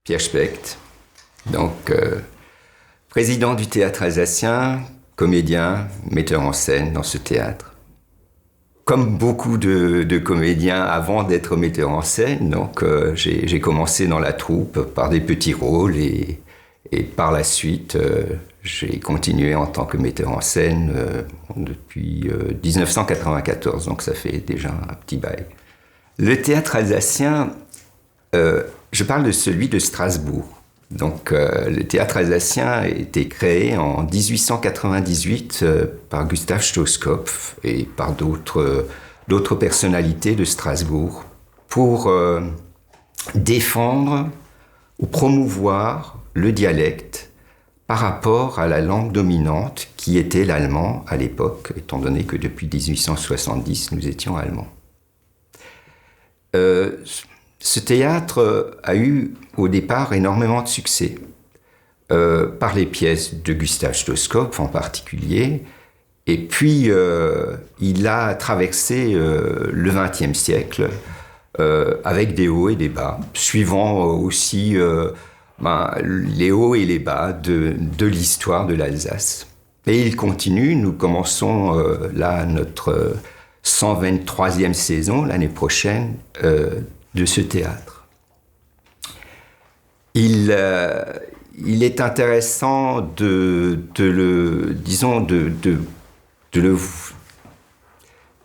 Pierre Specht, donc président du théâtre alsacien, comédien, metteur en scène dans ce théâtre. Comme beaucoup de comédiens avant d'être metteur en scène, donc j'ai commencé dans la troupe par des petits rôles et par la suite j'ai continué en tant que metteur en scène depuis 1994, donc ça fait déjà un petit bail. Le théâtre alsacien, je parle de celui de Strasbourg. Donc, le théâtre alsacien a été créé en 1898 par Gustav Stoskopf et par d'autres personnalités de Strasbourg pour défendre ou promouvoir le dialecte par rapport à la langue dominante qui était l'allemand à l'époque, étant donné que depuis 1870, nous étions allemands. Ce théâtre a eu au départ énormément de succès, par les pièces de Gustav Stoskopf en particulier, et puis il a traversé le XXe siècle avec des hauts et des bas, suivant aussi les hauts et les bas de l'histoire de l'Alsace. Et il continue, nous commençons là notre 123e saison l'année prochaine de ce théâtre. Il est intéressant de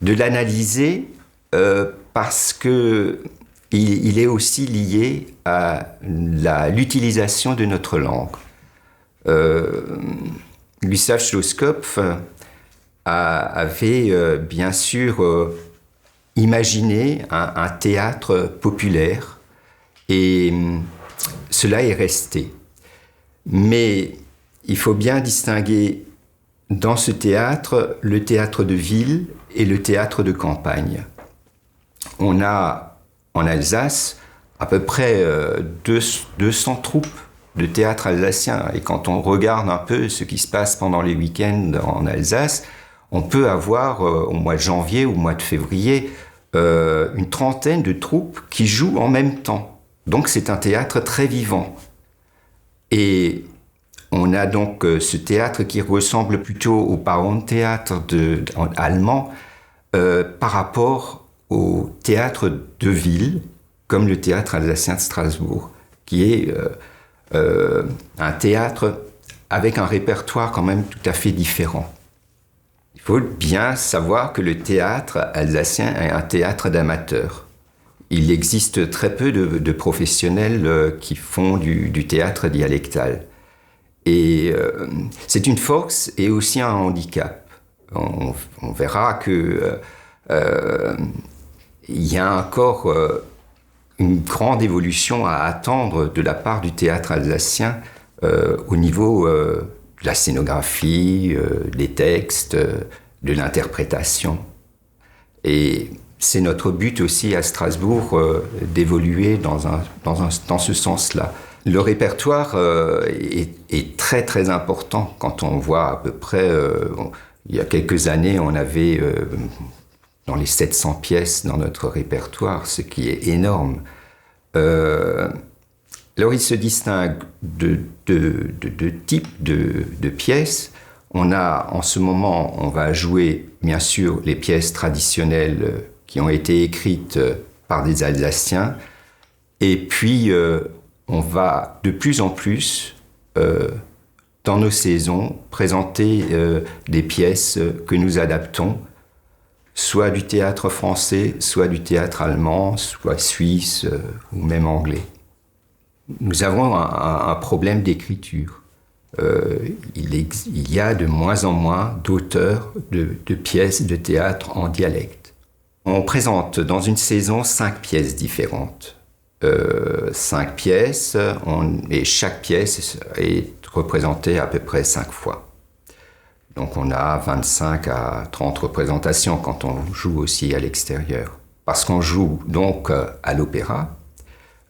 l'analyser parce que il est aussi lié à l'utilisation de notre langue. Gustav Stoskopf avait bien sûr imaginé un théâtre populaire et cela est resté. Mais il faut bien distinguer dans ce théâtre le théâtre de ville et le théâtre de campagne. On a en Alsace à peu près 200 troupes de théâtre alsacien. Et quand on regarde un peu ce qui se passe pendant les week-ends en Alsace, on peut avoir au mois de janvier ou au mois de février une trentaine de troupes qui jouent en même temps. Donc c'est un théâtre très vivant. Et on a donc ce théâtre qui ressemble plutôt au Pauenthéâtre allemand par rapport au théâtre de ville, comme le théâtre alsacien de Strasbourg, qui est un théâtre avec un répertoire quand même tout à fait différent. Il faut bien savoir que le théâtre alsacien est un théâtre d'amateurs. Il existe très peu de professionnels qui font du théâtre dialectal. Et c'est une force et aussi un handicap. On verra que il y a encore une grande évolution à attendre de la part du théâtre alsacien au niveau de la scénographie, des textes, de l'interprétation. Et c'est notre but aussi à Strasbourg d'évoluer dans ce sens-là. Le répertoire est très très important quand on voit à peu près, il y a quelques années, on avait dans les 700 pièces dans notre répertoire, ce qui est énorme. Alors il se distingue de deux types de pièces. On a en ce moment, on va jouer bien sûr les pièces traditionnelles qui ont été écrites par des Alsaciens, et puis on va de plus en plus dans nos saisons présenter des pièces que nous adaptons, soit du théâtre français, soit du théâtre allemand, soit suisse ou même anglais. Nous avons un problème d'écriture. Il y a de moins en moins d'auteurs de pièces de théâtre en dialecte. On présente dans une saison 5 pièces différentes. 5 pièces, et chaque pièce est représentée à peu près 5 fois. Donc on a 25 à 30 représentations quand on joue aussi à l'extérieur. Parce qu'on joue donc à l'Opéra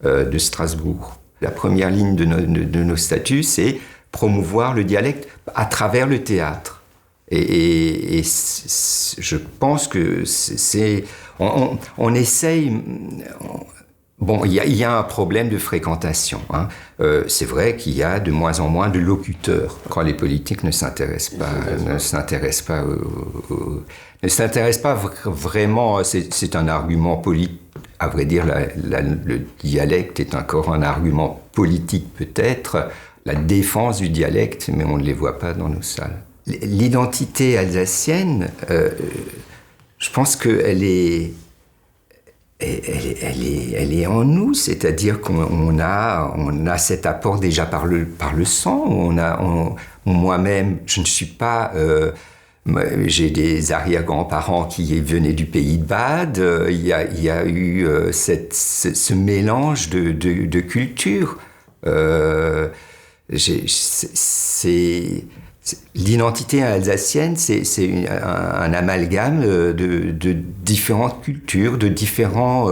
de Strasbourg. La première ligne de nos statuts, c'est promouvoir le dialecte à travers le théâtre. Et je pense que on essaye... Bon, il y a un problème de fréquentation. Hein. C'est vrai qu'il y a de moins en moins de locuteurs quand les politiques ne s'intéressent pas vraiment. C'est un argument politique. À vrai dire, le dialecte est encore un argument politique peut-être. La défense du dialecte, mais on ne les voit pas dans nos salles. L'identité alsacienne, je pense qu'elle est... Elle est en nous, c'est-à-dire qu'on a cet apport déjà par le sang. Moi-même, je ne suis pas... j'ai des arrière-grands-parents qui venaient du pays de Bade. Il y a eu ce mélange de cultures. L'identité alsacienne, c'est un amalgame de différentes cultures, de différents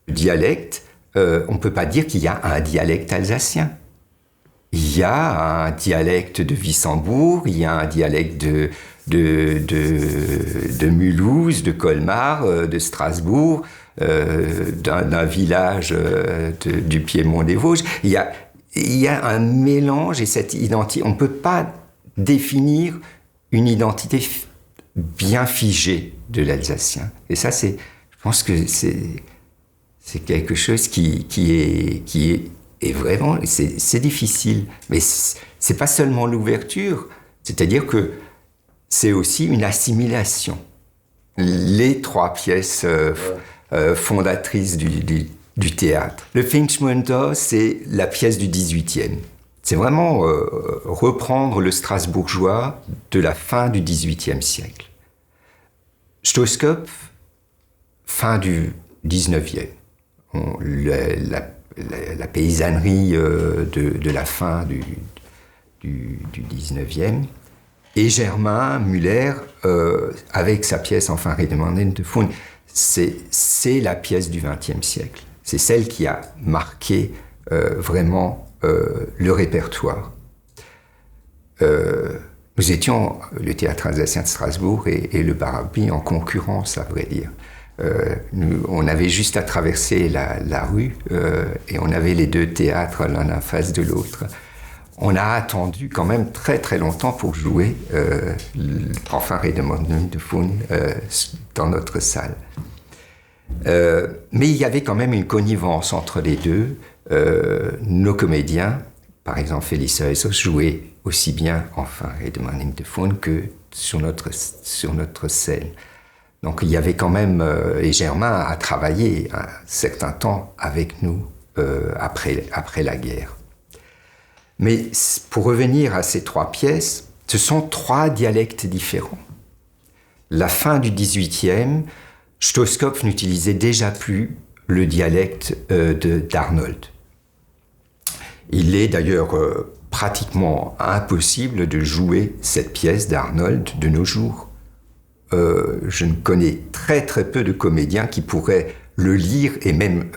dialectes. On ne peut pas dire qu'il y a un dialecte alsacien. Il y a un dialecte de Wissembourg, il y a un dialecte de Mulhouse, de Colmar, de Strasbourg, d'un village du Piémont des Vosges. Il y a un mélange et cette identité. On ne peut pas définir une identité bien figée de l'alsacien. Et ça, je pense que c'est quelque chose qui est vraiment, c'est difficile. Mais c'est pas seulement l'ouverture, c'est-à-dire que c'est aussi une assimilation. Les trois pièces fondatrices du théâtre. Le Finchmunter, c'est la pièce du 18e. C'est vraiment reprendre le strasbourgeois de la fin du 18e siècle. Stoßkopf, fin du 19e. La paysannerie de la fin du 19e. Et Germain Müller, avec sa pièce Enfin Redemannen de Fund, c'est la pièce du 20e siècle. C'est celle qui a marqué vraiment le répertoire. Nous étions, le théâtre alsacien de Strasbourg et le Barabie, en concurrence, à vrai dire. On avait juste à traverser la rue et on avait les deux théâtres l'un en face de l'autre. On a attendu quand même très très longtemps pour jouer Enfin Redemannen de Fund dans notre salle. Mais il y avait quand même une connivence entre les deux. Nos comédiens, par exemple Félix Heusos, jouaient aussi bien Enfin Redemannen de Fund que sur notre scène. Donc il y avait quand même, et Germain a travaillé un certain temps avec nous après la guerre. Mais pour revenir à ces trois pièces, ce sont trois dialectes différents. La fin du 18e, Stoßkopf n'utilisait déjà plus le dialecte d'Arnold. Il est d'ailleurs pratiquement impossible de jouer cette pièce d'Arnold de nos jours. Je ne connais très très peu de comédiens qui pourraient le lire et même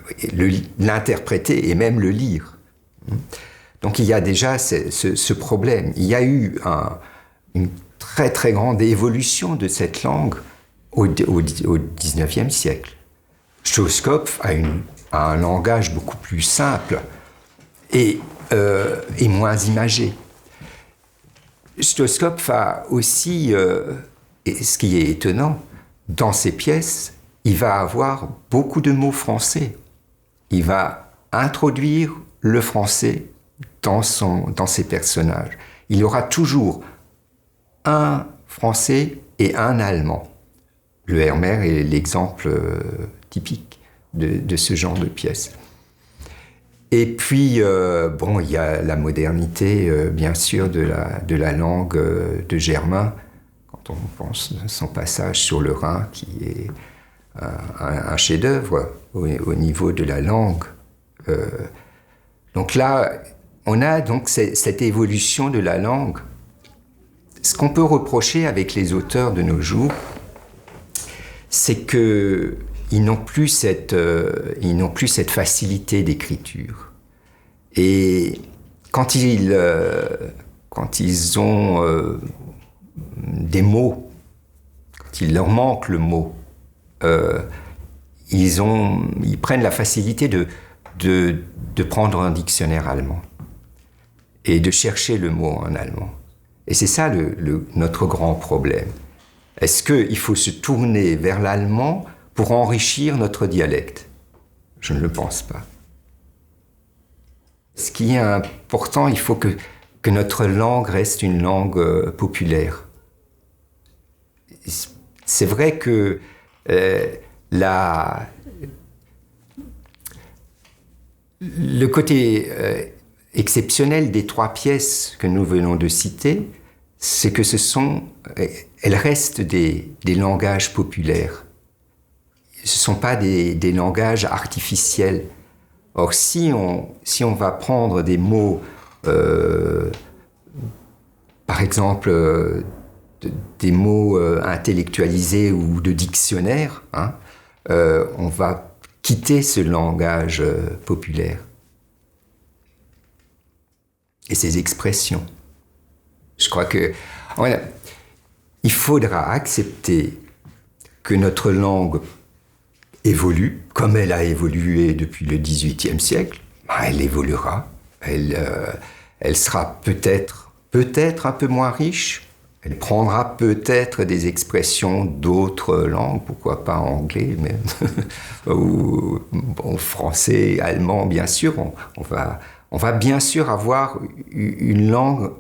l'interpréter et même le lire. Donc il y a déjà ce problème. Il y a eu une très très grande évolution de cette langue au 19e siècle. Stoßkopf a un langage beaucoup plus simple et moins imagé. Stoßkopf a aussi, et ce qui est étonnant, dans ses pièces, il va avoir beaucoup de mots français. Il va introduire le français dans ses personnages. Il y aura toujours un français et un allemand. Le Hermer est l'exemple typique de ce genre de pièce. Et puis, il y a la modernité, bien sûr, de la langue de Germain, quand on pense à son passage sur le Rhin, qui est un chef-d'œuvre au niveau de la langue. Donc là, on a donc cette évolution de la langue. Ce qu'on peut reprocher avec les auteurs de nos jours, c'est qu'ils n'ont plus cette facilité d'écriture. Et quand ils ont des mots, quand il leur manque le mot, ils prennent la facilité de prendre un dictionnaire allemand et de chercher le mot en allemand. Et c'est ça notre grand problème. Est-ce qu'il faut se tourner vers l'allemand pour enrichir notre dialecte? Je ne le pense pas. Ce qui est important, il faut que notre langue reste une langue populaire. C'est vrai que le côté exceptionnel des 3 pièces que nous venons de citer, c'est que elles restent des langages populaires. Ce ne sont pas des langages artificiels. Or, si on va prendre des mots, par exemple, des mots intellectualisés ou de dictionnaire, on va quitter ce langage populaire et ces expressions. Je crois il faudra accepter que notre langue évolue, comme elle a évolué depuis le XVIIIe siècle. Elle évoluera. Elle sera peut-être un peu moins riche. Elle prendra peut-être des expressions d'autres langues, pourquoi pas anglais, même, ou français, allemand, bien sûr. On va bien sûr avoir une langue,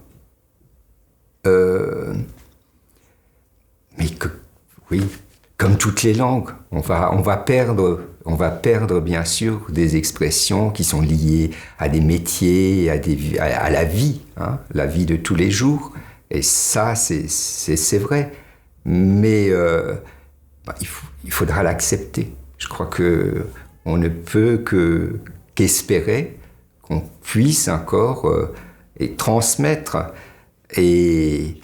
mais oui, comme toutes les langues, on va perdre bien sûr des expressions qui sont liées à des métiers, à la vie, la vie de tous les jours. Et ça, c'est vrai. Mais il faudra l'accepter. Je crois qu'on ne peut qu'espérer qu'on puisse encore transmettre. Et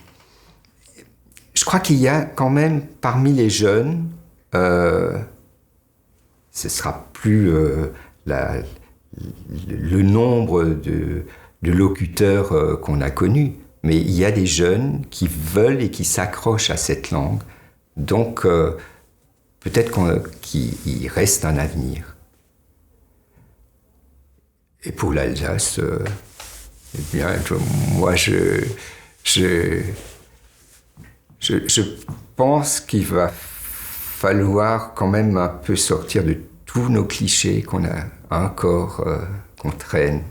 je crois qu'il y a quand même parmi les jeunes, ce sera plus le nombre de locuteurs qu'on a connus, mais il y a des jeunes qui veulent et qui s'accrochent à cette langue. Donc, peut-être qu'il reste un avenir. Et pour l'Alsace, eh bien, moi, je pense qu'il va falloir quand même un peu sortir de tous nos clichés qu'on a encore, qu'on traîne